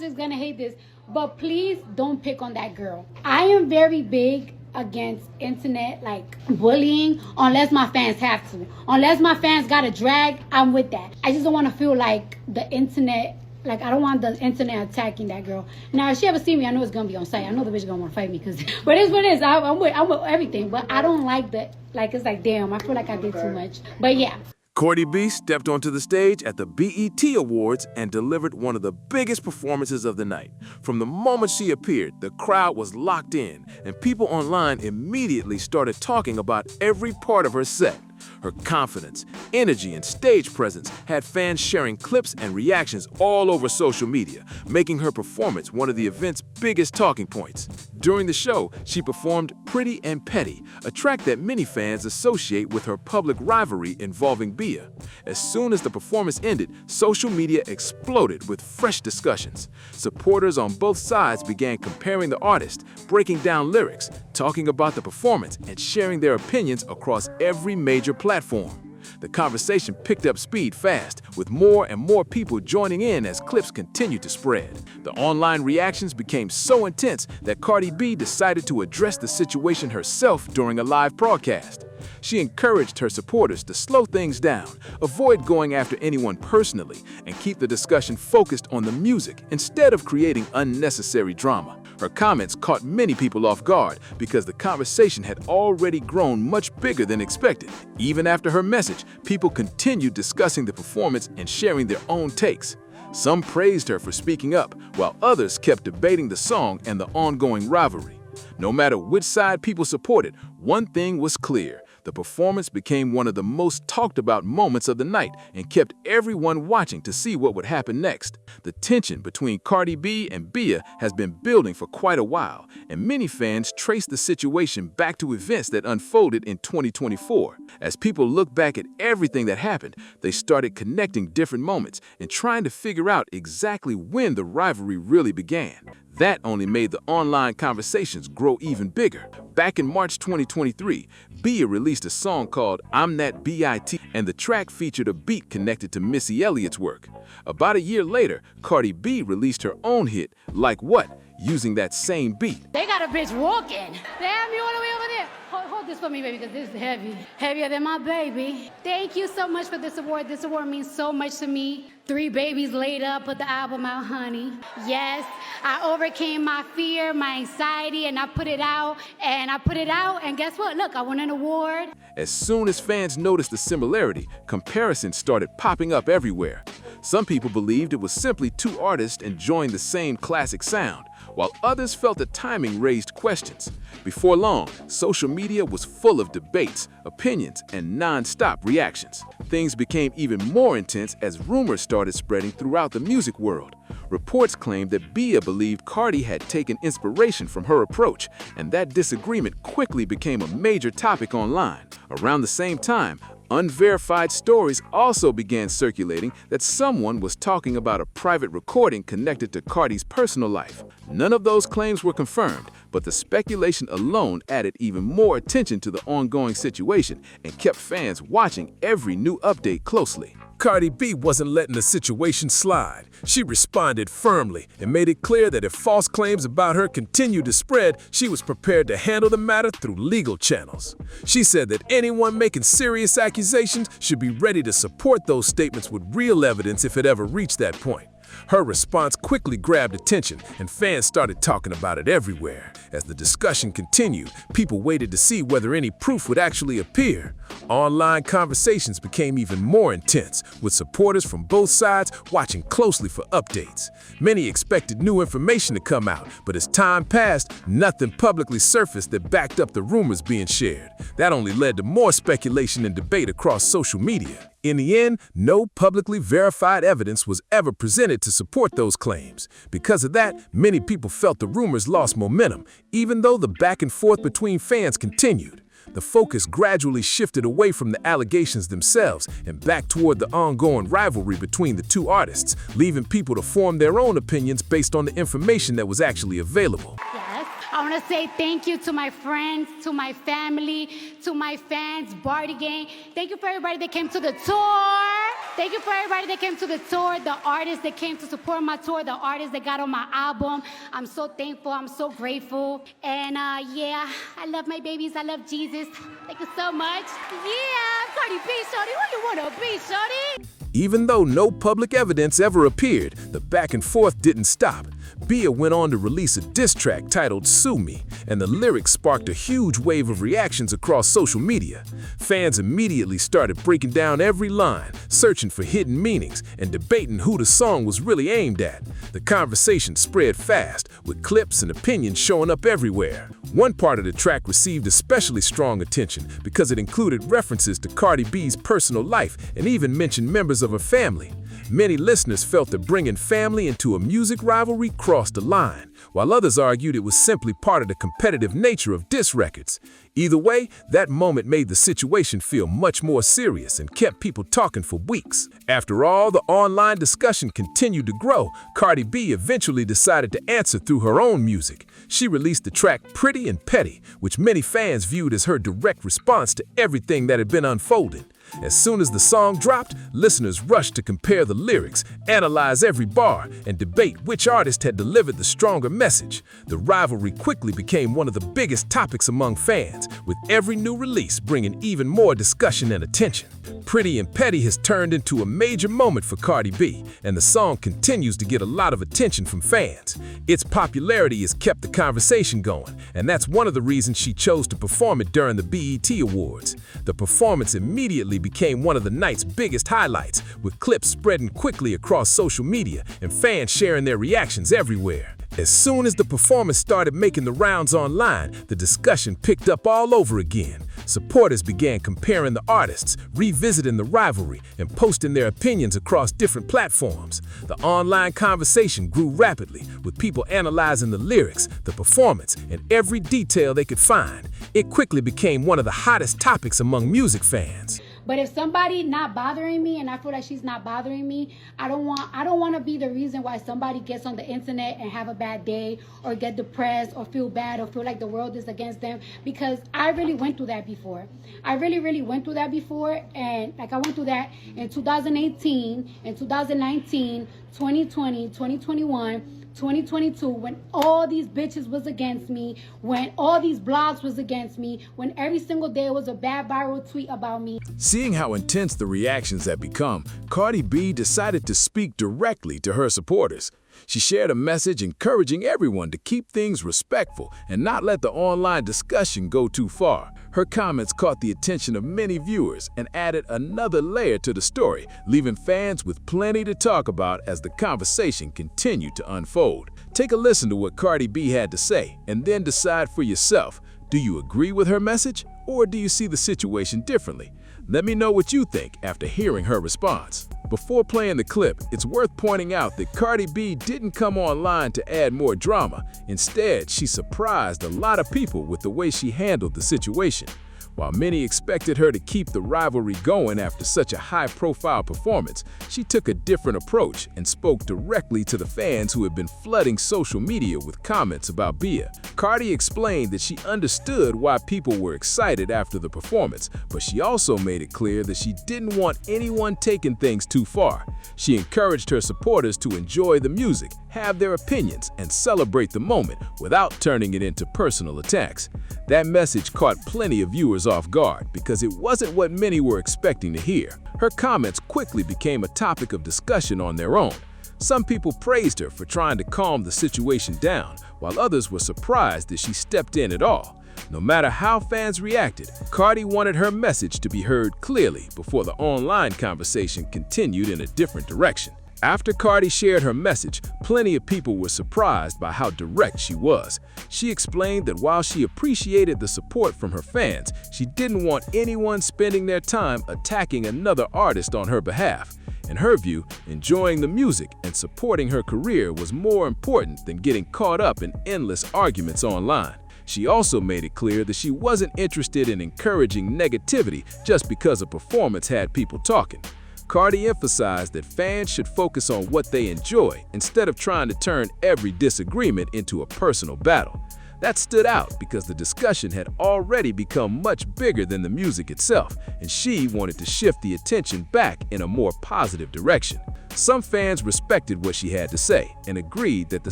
fans is gonna hate this, but please don't pick on that girl. I am very big against internet like bullying unless my fans have to. Unless my fans got a drag, I'm with that. I just don't want to feel like the internet, like I don't want the internet attacking that girl. Now if she ever see me, I know it's gonna be on site. I know the bitch gonna want to fight me because but it's what it is. I'm with everything, but I don't like the like it's like damn, I feel like I did too much. But yeah. Cardi B stepped onto the stage at the BET Awards and delivered one of the biggest performances of the night. From the moment she appeared, the crowd was locked in, and people online immediately started talking about every part of her set. Her confidence, energy, and stage presence had fans sharing clips and reactions all over social media, making her performance one of the event's biggest talking points. During the show, she performed Pretty and Petty, a track that many fans associate with her public rivalry involving BIA. As soon as the performance ended, social media exploded with fresh discussions. Supporters on both sides began comparing the artists, breaking down lyrics, talking about the performance, and sharing their opinions across every major platform. The conversation picked up speed fast, with more and more people joining in as clips continued to spread. The online reactions became so intense that Cardi B decided to address the situation herself during a live broadcast. She encouraged her supporters to slow things down, avoid going after anyone personally, and keep the discussion focused on the music instead of creating unnecessary drama. Her comments caught many people off guard because the conversation had already grown much bigger than expected. Even after her message, people continued discussing the performance and sharing their own takes. Some praised her for speaking up, while others kept debating the song and the ongoing rivalry. No matter which side people supported, one thing was clear. The performance became one of the most talked about moments of the night and kept everyone watching to see what would happen next. The tension between Cardi B and BIA has been building for quite a while, and many fans trace the situation back to events that unfolded in 2024. As people look back at everything that happened, they started connecting different moments and trying to figure out exactly when the rivalry really began. That only made the online conversations grow even bigger. Back in March 2023, BIA released a song called I'm That BIT, and the track featured a beat connected to Missy Elliott's work. About a year later, Cardi B released her own hit, Like What, using that same beat. They got a bitch walking. Damn, you all the way over there. Hold this for me, baby, because this is heavy. Heavier than my baby. Thank you so much for this award. This award means so much to me. 3 babies later, put the album out, honey. Yes, I overcame my fear, my anxiety, and I put it out. And guess what? Look, I won an award. As soon as fans noticed the similarity, comparisons started popping up everywhere. Some people believed it was simply 2 artists enjoying the same classic sound, while others felt the timing raised questions. Before long, social media was full of debates, opinions, and non-stop reactions. Things became even more intense as rumors started spreading throughout the music world. Reports claimed that BIA believed Cardi had taken inspiration from her approach, and that disagreement quickly became a major topic online. Around the same time, unverified stories also began circulating that someone was talking about a private recording connected to Cardi's personal life. None of those claims were confirmed, but the speculation alone added even more attention to the ongoing situation and kept fans watching every new update closely. Cardi B wasn't letting the situation slide. She responded firmly and made it clear that if false claims about her continued to spread, she was prepared to handle the matter through legal channels. She said that anyone making serious accusations should be ready to support those statements with real evidence if it ever reached that point. Her response quickly grabbed attention, and fans started talking about it everywhere. As the discussion continued, people waited to see whether any proof would actually appear. Online conversations became even more intense, with supporters from both sides watching closely for updates. Many expected new information to come out, but as time passed, nothing publicly surfaced that backed up the rumors being shared. That only led to more speculation and debate across social media. In the end, no publicly verified evidence was ever presented to support those claims. Because of that, many people felt the rumors lost momentum, even though the back and forth between fans continued. The focus gradually shifted away from the allegations themselves and back toward the ongoing rivalry between the 2 artists, leaving people to form their own opinions based on the information that was actually available. Yes, I want to say thank you to my friends, to my family, to my fans, Barty Gang. Thank you for everybody that came to the tour. Thank you for everybody that came to the tour, the artists that came to support my tour, the artists that got on my album. I'm so thankful. I'm so grateful. And yeah, I love my babies. I love Jesus. Thank you so much. Yeah, Cardi B, shorty. Who you want to be, shorty? Even though no public evidence ever appeared, the back and forth didn't stop. BIA went on to release a diss track titled Sue Me, and the lyrics sparked a huge wave of reactions across social media. Fans immediately started breaking down every line, searching for hidden meanings, and debating who the song was really aimed at. The conversation spread fast, with clips and opinions showing up everywhere. One part of the track received especially strong attention because it included references to Cardi B's personal life and even mentioned members of her family. Many listeners felt that bringing family into a music rivalry crossed the line, while others argued it was simply part of the competitive nature of diss records. Either way, that moment made the situation feel much more serious and kept people talking for weeks. After all, the online discussion continued to grow. Cardi B eventually decided to answer through her own music. She released the track Pretty and Petty, which many fans viewed as her direct response to everything that had been unfolding. As soon as the song dropped, listeners rushed to compare the lyrics, analyze every bar, and debate which artist had delivered the stronger message. The rivalry quickly became one of the biggest topics among fans, with every new release bringing even more discussion and attention. Pretty and Petty has turned into a major moment for Cardi B, and the song continues to get a lot of attention from fans. Its popularity has kept the conversation going, and that's one of the reasons she chose to perform it during the BET Awards. The performance immediately became one of the night's biggest highlights, with clips spreading quickly across social media and fans sharing their reactions everywhere. As soon as the performance started making the rounds online, the discussion picked up all over again. Supporters began comparing the artists, revisiting the rivalry, and posting their opinions across different platforms. The online conversation grew rapidly, with people analyzing the lyrics, the performance, and every detail they could find. It quickly became one of the hottest topics among music fans. But if somebody not bothering me and I feel like she's not bothering me, I don't want to be the reason why somebody gets on the internet and have a bad day or get depressed or feel bad or feel like the world is against them, because I really went through that before. I really went through that before, and like I went through that in 2018, in 2019, 2020, 2021, 2022, when all these bitches was against me, when all these blogs was against me, when every single day was a bad viral tweet about me. Seeing how intense the reactions had become, Cardi B decided to speak directly to her supporters. She shared a message encouraging everyone to keep things respectful and not let the online discussion go too far. Her comments caught the attention of many viewers and added another layer to the story, leaving fans with plenty to talk about as the conversation continued to unfold. Take a listen to what Cardi B had to say and then decide for yourself. Do you agree with her message, or do you see the situation differently? Let me know what you think after hearing her response. Before playing the clip, it's worth pointing out that Cardi B didn't come online to add more drama. Instead, she surprised a lot of people with the way she handled the situation. While many expected her to keep the rivalry going after such a high-profile performance, she took a different approach and spoke directly to the fans who had been flooding social media with comments about BIA. Cardi explained that she understood why people were excited after the performance, but she also made it clear that she didn't want anyone taking things too far. She encouraged her supporters to enjoy the music, have their opinions, and celebrate the moment without turning it into personal attacks. That message caught plenty of viewers off guard because it wasn't what many were expecting to hear. Her comments quickly became a topic of discussion on their own. Some people praised her for trying to calm the situation down, while others were surprised that she stepped in at all. No matter how fans reacted, Cardi wanted her message to be heard clearly before the online conversation continued in a different direction. After Cardi shared her message, plenty of people were surprised by how direct she was. She explained that while she appreciated the support from her fans, she didn't want anyone spending their time attacking another artist on her behalf. In her view, enjoying the music and supporting her career was more important than getting caught up in endless arguments online. She also made it clear that she wasn't interested in encouraging negativity just because a performance had people talking. Cardi emphasized that fans should focus on what they enjoy instead of trying to turn every disagreement into a personal battle. That stood out because the discussion had already become much bigger than the music itself, and she wanted to shift the attention back in a more positive direction. Some fans respected what she had to say and agreed that the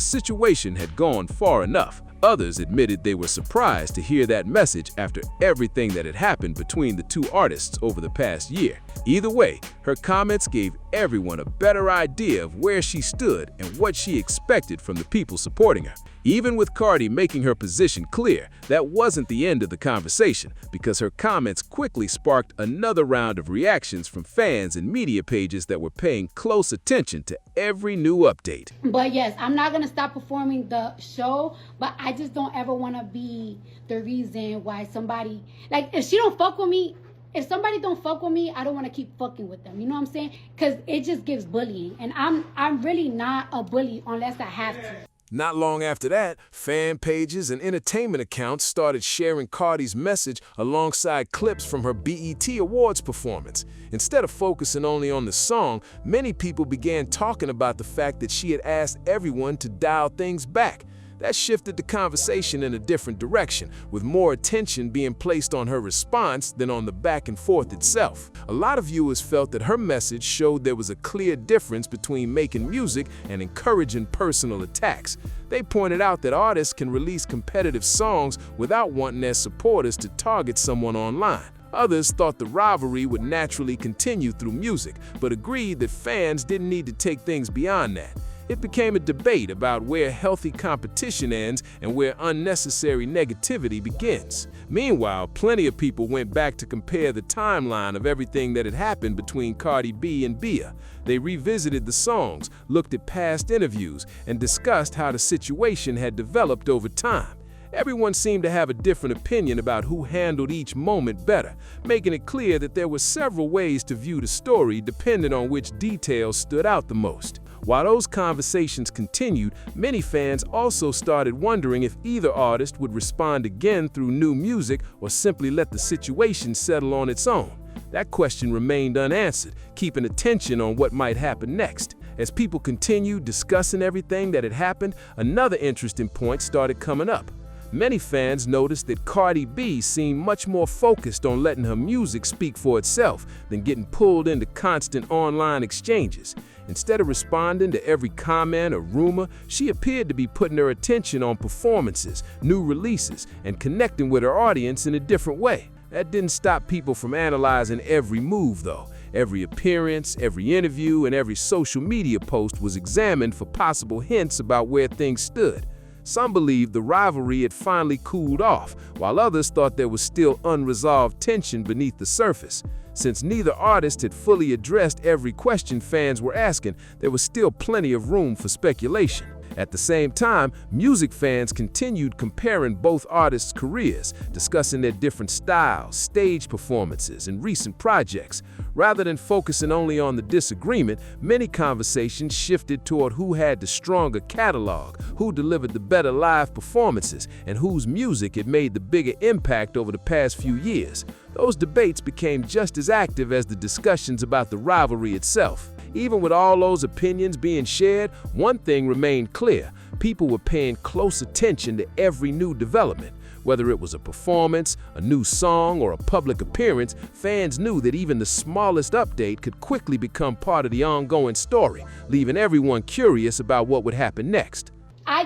situation had gone far enough. Others admitted they were surprised to hear that message after everything that had happened between the two artists over the past year. Either way, her comments gave everyone a better idea of where she stood and what she expected from the people supporting her. Even with Cardi making her position clear, that wasn't the end of the conversation, because her comments quickly sparked another round of reactions from fans and media pages that were paying close attention to every new update. But yes, I'm not going to stop performing the show, but I just don't ever want to be the reason why somebody, like, if she don't fuck with me, if somebody don't fuck with me, I don't want to keep fucking with them. You know what I'm saying? Because it just gives bullying. And I'm really not a bully unless I have to. Not long after that, fan pages and entertainment accounts started sharing Cardi's message alongside clips from her BET Awards performance. Instead of focusing only on the song, many people began talking about the fact that she had asked everyone to dial things back. That shifted the conversation in a different direction, with more attention being placed on her response than on the back and forth itself. A lot of viewers felt that her message showed there was a clear difference between making music and encouraging personal attacks. They pointed out that artists can release competitive songs without wanting their supporters to target someone online. Others thought the rivalry would naturally continue through music, but agreed that fans didn't need to take things beyond that. It became a debate about where healthy competition ends and where unnecessary negativity begins. Meanwhile, plenty of people went back to compare the timeline of everything that had happened between Cardi B and BIA. They revisited the songs, looked at past interviews, and discussed how the situation had developed over time. Everyone seemed to have a different opinion about who handled each moment better, making it clear that there were several ways to view the story depending on which details stood out the most. While those conversations continued, many fans also started wondering if either artist would respond again through new music or simply let the situation settle on its own. That question remained unanswered, keeping attention on what might happen next. As people continued discussing everything that had happened, another interesting point started coming up. Many fans noticed that Cardi B seemed much more focused on letting her music speak for itself than getting pulled into constant online exchanges. Instead of responding to every comment or rumor, she appeared to be putting her attention on performances, new releases, and connecting with her audience in a different way. That didn't stop people from analyzing every move, though. Every appearance, every interview, and every social media post was examined for possible hints about where things stood. Some believed the rivalry had finally cooled off, while others thought there was still unresolved tension beneath the surface. Since neither artist had fully addressed every question fans were asking, there was still plenty of room for speculation. At the same time, music fans continued comparing both artists' careers, discussing their different styles, stage performances, and recent projects. Rather than focusing only on the disagreement, many conversations shifted toward who had the stronger catalog, who delivered the better live performances, and whose music had made the bigger impact over the past few years. Those debates became just as active as the discussions about the rivalry itself. Even with all those opinions being shared, one thing remained clear: people were paying close attention to every new development. Whether it was a performance, a new song, or a public appearance, fans knew that even the smallest update could quickly become part of the ongoing story, leaving everyone curious about what would happen next. I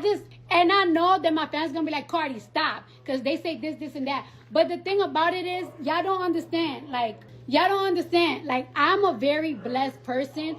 know that my fans gonna be like, Cardi, stop, because they say this, and that. But the thing about it is, y'all don't understand. Y'all don't understand. I'm a very blessed person.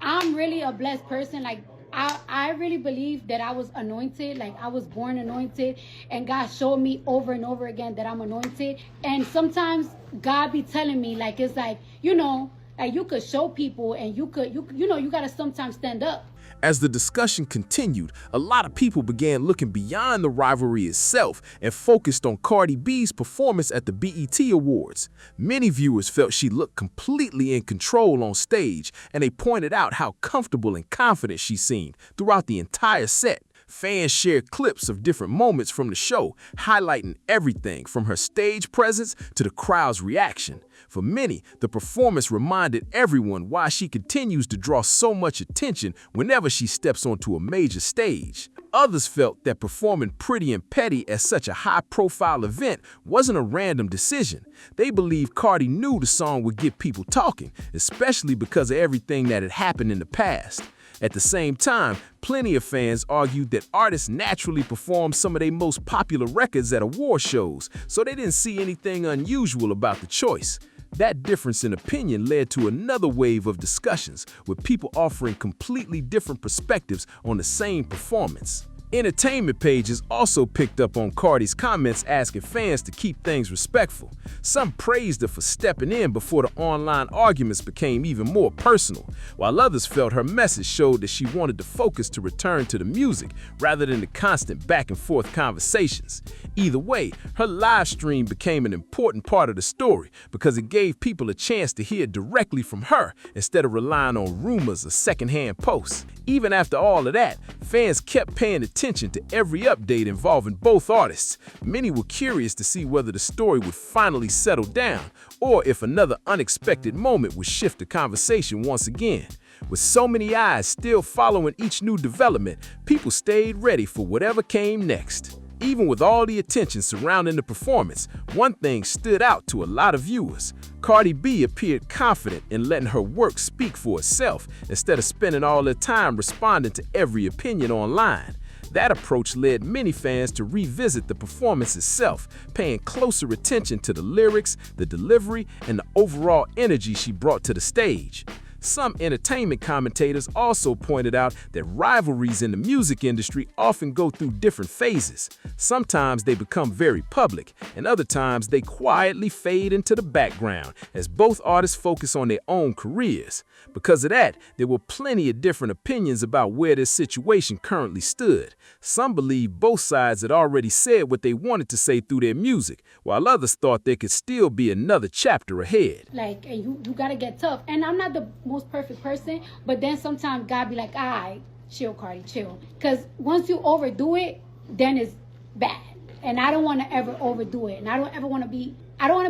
I'm really a blessed person. I really believe that I was anointed. I was born anointed, and God showed me over and over again that I'm anointed. And sometimes God be telling me, you could show people, and you gotta sometimes stand up. As the discussion continued, a lot of people began looking beyond the rivalry itself and focused on Cardi B's performance at the BET Awards. Many viewers felt she looked completely in control on stage, and they pointed out how comfortable and confident she seemed throughout the entire set. Fans shared clips of different moments from the show, highlighting everything from her stage presence to the crowd's reaction. For many, the performance reminded everyone why she continues to draw so much attention whenever she steps onto a major stage. Others felt that performing Pretty and Petty at such a high-profile event wasn't a random decision. They believed Cardi knew the song would get people talking, especially because of everything that had happened in the past. At the same time, plenty of fans argued that artists naturally perform some of their most popular records at award shows, so they didn't see anything unusual about the choice. That difference in opinion led to another wave of discussions, with people offering completely different perspectives on the same performance. Entertainment pages also picked up on Cardi's comments asking fans to keep things respectful. Some praised her for stepping in before the online arguments became even more personal, while others felt her message showed that she wanted the focus to return to the music rather than the constant back-and-forth conversations. Either way, her live stream became an important part of the story because it gave people a chance to hear directly from her instead of relying on rumors or secondhand posts. Even after all of that, fans kept paying attention to every update involving both artists. Many were curious to see whether the story would finally settle down, or if another unexpected moment would shift the conversation once again. With so many eyes still following each new development, people stayed ready for whatever came next. Even with all the attention surrounding the performance, one thing stood out to a lot of viewers. Cardi B appeared confident in letting her work speak for itself instead of spending all their time responding to every opinion online. That approach led many fans to revisit the performance itself, paying closer attention to the lyrics, the delivery, and the overall energy she brought to the stage. Some entertainment commentators also pointed out that rivalries in the music industry often go through different phases. Sometimes they become very public, and other times they quietly fade into the background as both artists focus on their own careers. Because of that, there were plenty of different opinions about where this situation currently stood. Some believed both sides had already said what they wanted to say through their music, while others thought there could still be another chapter ahead. Like, and you gotta get tough. And I'm not the most perfect person, but then sometimes God be like, all right, chill, Cardi, chill. Because once you overdo it, then it's bad. And I don't want to ever overdo it. And I don't want to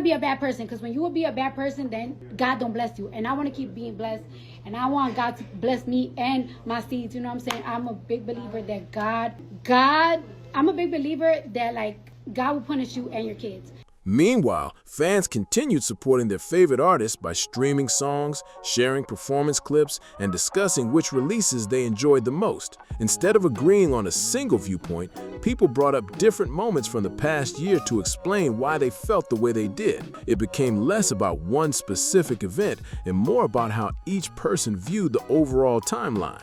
be a bad person, because when you will be a bad person, then God don't bless you. And I want to keep being blessed. And I want God to bless me and my seeds. You know what I'm saying? I'm a big believer that I'm a big believer that, like, God will punish you and your kids. Meanwhile, fans continued supporting their favorite artists by streaming songs, sharing performance clips, and discussing which releases they enjoyed the most. Instead of agreeing on a single viewpoint, people brought up different moments from the past year to explain why they felt the way they did. It became less about one specific event and more about how each person viewed the overall timeline.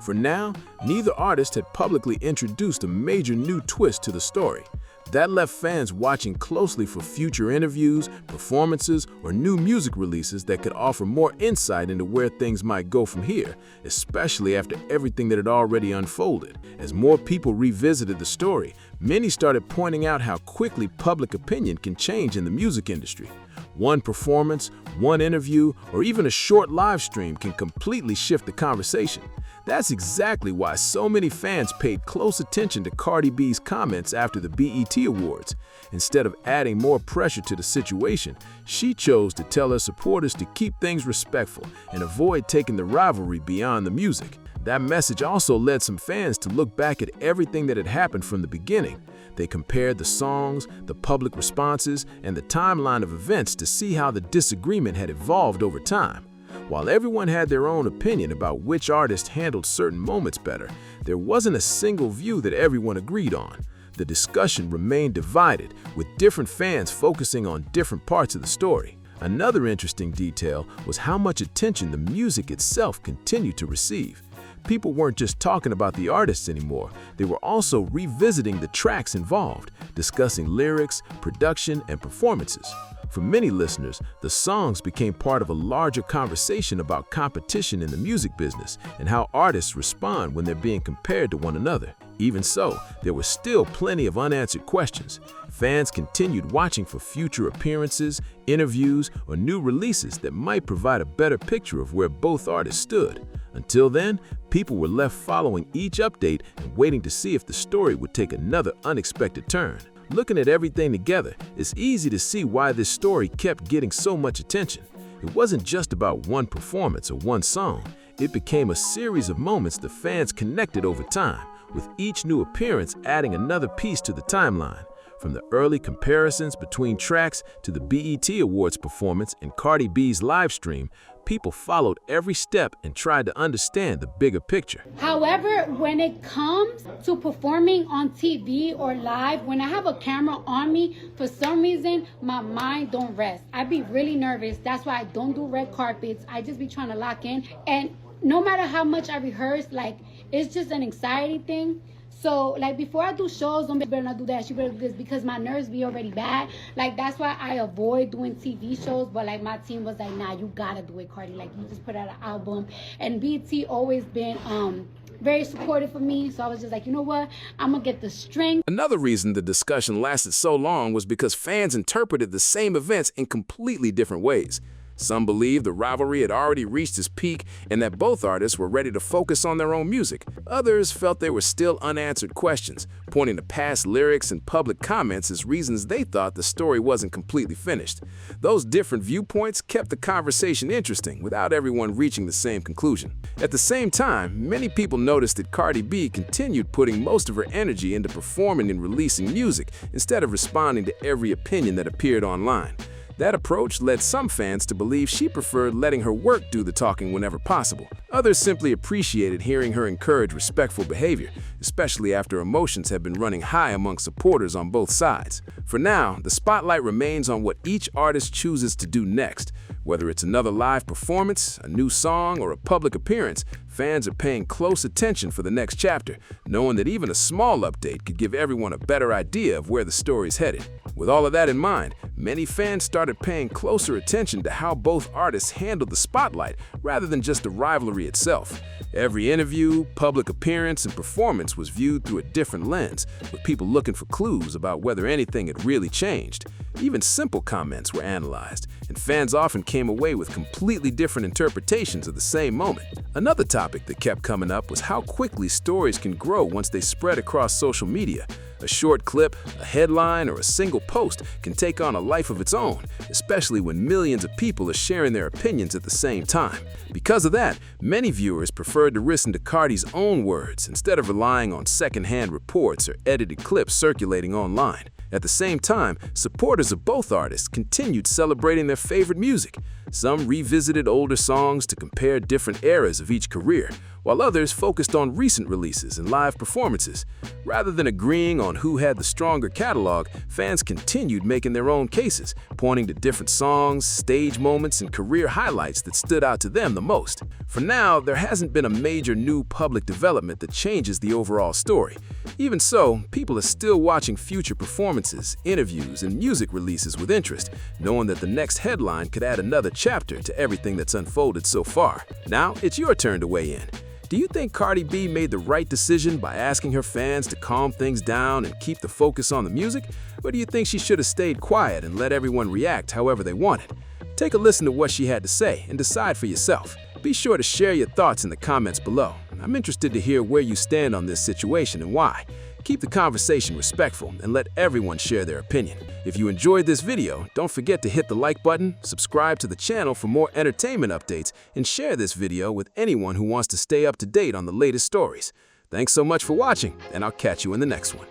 For now, neither artist had publicly introduced a major new twist to the story. That left fans watching closely for future interviews, performances, or new music releases that could offer more insight into where things might go from here, especially after everything that had already unfolded. As more people revisited the story, many started pointing out how quickly public opinion can change in the music industry. One performance, one interview, or even a short live stream can completely shift the conversation. That's exactly why so many fans paid close attention to Cardi B's comments after the BET Awards. Instead of adding more pressure to the situation, she chose to tell her supporters to keep things respectful and avoid taking the rivalry beyond the music. That message also led some fans to look back at everything that had happened from the beginning. They compared the songs, the public responses, and the timeline of events to see how the disagreement had evolved over time. While everyone had their own opinion about which artist handled certain moments better, there wasn't a single view that everyone agreed on. The discussion remained divided, with different fans focusing on different parts of the story. Another interesting detail was how much attention the music itself continued to receive. People weren't just talking about the artists anymore, they were also revisiting the tracks involved, discussing lyrics, production, and performances. For many listeners, the songs became part of a larger conversation about competition in the music business and how artists respond when they're being compared to one another. Even so, there were still plenty of unanswered questions. Fans continued watching for future appearances, interviews, or new releases that might provide a better picture of where both artists stood. Until then, people were left following each update and waiting to see if the story would take another unexpected turn. Looking at everything together, it's easy to see why this story kept getting so much attention. It wasn't just about one performance or one song. It became a series of moments the fans connected over time, with each new appearance adding another piece to the timeline. From the early comparisons between tracks to the BET Awards performance and Cardi B's live stream, people followed every step and tried to understand the bigger picture. However, when it comes to performing on TV or live, when I have a camera on me, for some reason, my mind don't rest. I be really nervous. That's why I don't do red carpets. I just be trying to lock in. And no matter how much I rehearse, like, it's just an anxiety thing. So, like, before I do shows, don't be better not do that, she better do this, because my nerves be already bad. Like, that's why I avoid doing TV shows. But, like, my team was like, nah, you gotta do it, Cardi. Like, you just put out an album. And BT always been very supportive for me. So I was just like, you know what? I'm gonna get the strength. Another reason the discussion lasted so long was because fans interpreted the same events in completely different ways. Some believed the rivalry had already reached its peak and that both artists were ready to focus on their own music. Others felt there were still unanswered questions, pointing to past lyrics and public comments as reasons they thought the story wasn't completely finished. Those different viewpoints kept the conversation interesting without everyone reaching the same conclusion. At the same time, many people noticed that Cardi B continued putting most of her energy into performing and releasing music instead of responding to every opinion that appeared online. That approach led some fans to believe she preferred letting her work do the talking whenever possible. Others simply appreciated hearing her encourage respectful behavior, especially after emotions had been running high among supporters on both sides. For now, the spotlight remains on what each artist chooses to do next. Whether it's another live performance, a new song, or a public appearance, fans are paying close attention for the next chapter, knowing that even a small update could give everyone a better idea of where the story's headed. With all of that in mind, many fans started paying closer attention to how both artists handled the spotlight rather than just the rivalry itself. Every interview, public appearance, and performance was viewed through a different lens, with people looking for clues about whether anything had really changed. Even simple comments were analyzed, and fans often came away with completely different interpretations of the same moment. Another topic that kept coming up was how quickly stories can grow once they spread across social media. A short clip, a headline, or a single post can take on a life of its own, especially when millions of people are sharing their opinions at the same time. Because of that, many viewers preferred to listen to Cardi's own words instead of relying on secondhand reports or edited clips circulating online. At the same time, supporters of both artists continued celebrating their favorite music. Some revisited older songs to compare different eras of each career, while others focused on recent releases and live performances. Rather than agreeing on who had the stronger catalog, fans continued making their own cases, pointing to different songs, stage moments, and career highlights that stood out to them the most. For now, there hasn't been a major new public development that changes the overall story. Even so, people are still watching future performances, interviews, and music releases with interest, knowing that the next headline could add another chapter to everything that's unfolded so far. Now, it's your turn to weigh in. Do you think Cardi B made the right decision by asking her fans to calm things down and keep the focus on the music? Or do you think she should have stayed quiet and let everyone react however they wanted? Take a listen to what she had to say and decide for yourself. Be sure to share your thoughts in the comments below. I'm interested to hear where you stand on this situation and why. Keep the conversation respectful and let everyone share their opinion. If you enjoyed this video, don't forget to hit the like button, subscribe to the channel for more entertainment updates, and share this video with anyone who wants to stay up to date on the latest stories. Thanks so much for watching, and I'll catch you in the next one.